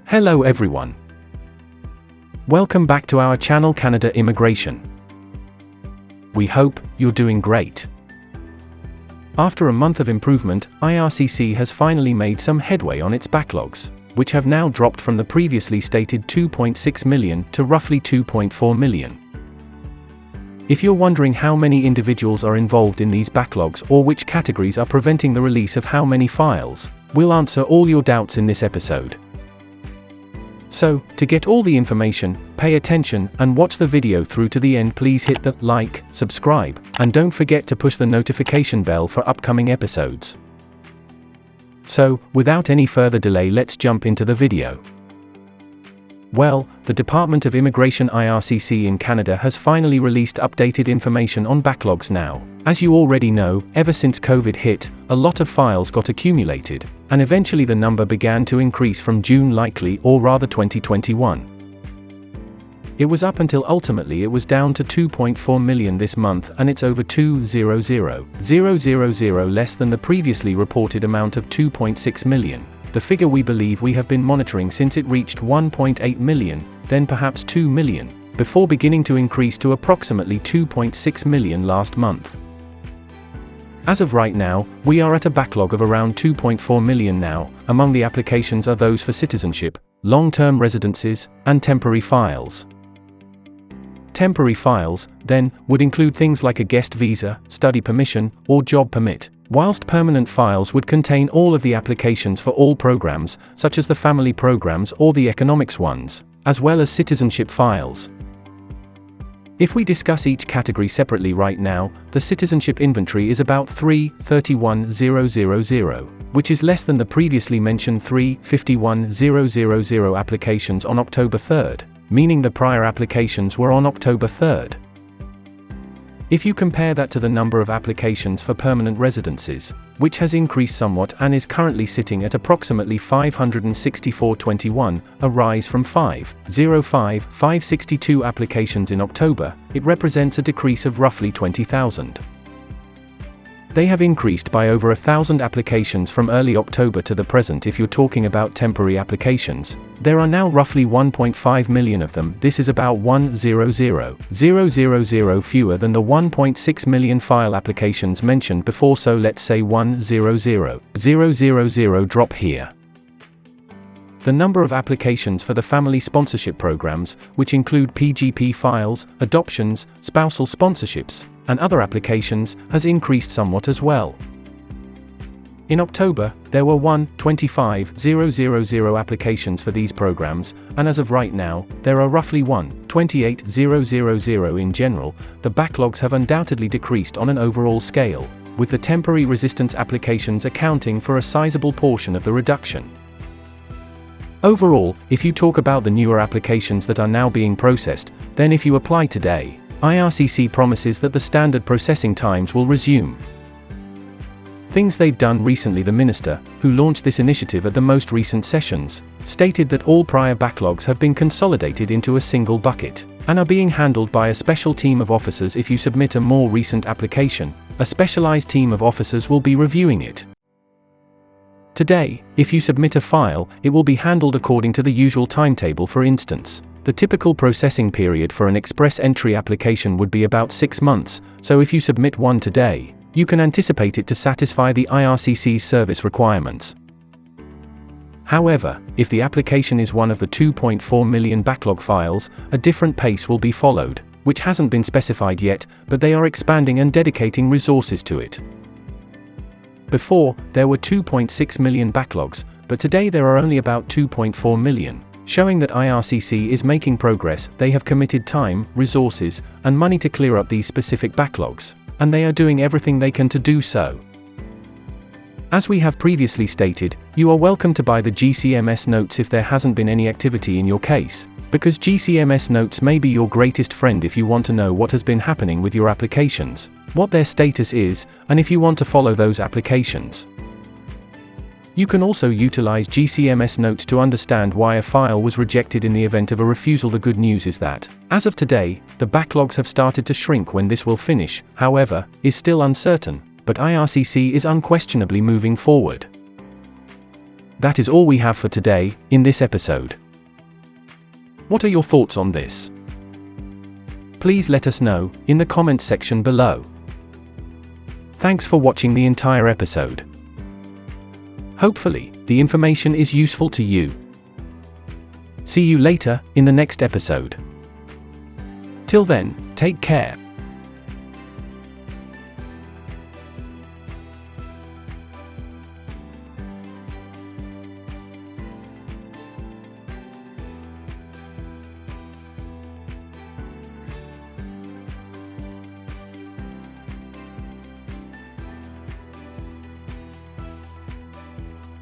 Hello everyone. Welcome back to our channel Canada Immigration. We hope you're doing great. After a month of improvement, IRCC has finally made some headway on its backlogs, which have now dropped from the previously stated 2.6 million to roughly 2.4 million. If you're wondering how many individuals are involved in these backlogs or which categories are preventing the release of how many files, we'll answer all your doubts in this episode. So, to get all the information, pay attention and watch the video through to the end. Please hit the like, subscribe, and don't forget to push the notification bell for upcoming episodes. So, without any further delay, let's jump into the video. Well, the Department of Immigration IRCC in Canada has finally released updated information on backlogs now. As you already know, ever since COVID hit, a lot of files got accumulated, and eventually the number began to increase from June likely, or rather 2021. It was up until ultimately it was down to 2.4 million this month, and it's over 200,000 less than the previously reported amount of 2.6 million. The figure we believe we have been monitoring since it reached 1.8 million, then perhaps 2 million, before beginning to increase to approximately 2.6 million last month. As of right now, we are at a backlog of around 2.4 million now. Among the applications are those for citizenship, long-term residences, and temporary files. Temporary files, then, would include things like a guest visa, study permission, or job permit, whilst permanent files would contain all of the applications for all programs, such as the family programs or the economics ones, as well as citizenship files. If we discuss each category separately right now, the citizenship inventory is about 331,000, which is less than the previously mentioned 351,000 applications on October 3rd, meaning the prior applications were on October 3rd. If you compare that to the number of applications for permanent residences, which has increased somewhat and is currently sitting at approximately 564.21, a rise from 562 applications in October, it represents a decrease of roughly 20,000. They have increased by over 1,000 applications from early October to the present. If you're talking about temporary applications, there are now roughly 1.5 million of them. This is about 100,000 fewer than the 1.6 million file applications mentioned before, so let's say 100,000 drop here. The number of applications for the family sponsorship programs, which include PGP files, adoptions, spousal sponsorships, and other applications, has increased somewhat as well. In October, there were 125,000 applications for these programs, and as of right now, there are roughly 128,000 in general. The backlogs have undoubtedly decreased on an overall scale, with the temporary resistance applications accounting for a sizable portion of the reduction. Overall, if you talk about the newer applications that are now being processed, then if you apply today, IRCC promises that the standard processing times will resume. Things they've done recently: the minister, who launched this initiative at the most recent sessions, stated that all prior backlogs have been consolidated into a single bucket, and are being handled by a special team of officers. If you submit a more recent application, a specialized team of officers will be reviewing it. Today, if you submit a file, it will be handled according to the usual timetable. For instance, the typical processing period for an express entry application would be about 6 months, so if you submit one today, you can anticipate it to satisfy the IRCC's service requirements. However, if the application is one of the 2.4 million backlog files, a different pace will be followed, which hasn't been specified yet, but they are expanding and dedicating resources to it. Before, there were 2.6 million backlogs, but today there are only about 2.4 million, showing that IRCC is making progress. They have committed time, resources, and money to clear up these specific backlogs, and they are doing everything they can to do so. As we have previously stated, you are welcome to buy the GCMS notes if there hasn't been any activity in your case, because GCMS notes may be your greatest friend if you want to know what has been happening with your applications, what their status is, and if you want to follow those applications. You can also utilize GCMS notes to understand why a file was rejected in the event of a refusal. The good news is that, as of today, the backlogs have started to shrink. When this will finish, however, is still uncertain, but IRCC is unquestionably moving forward. That is all we have for today, in this episode. What are your thoughts on this? Please let us know, in the comments section below. Thanks for watching the entire episode. Hopefully, the information is useful to you. See you later, in the next episode. Till then, take care.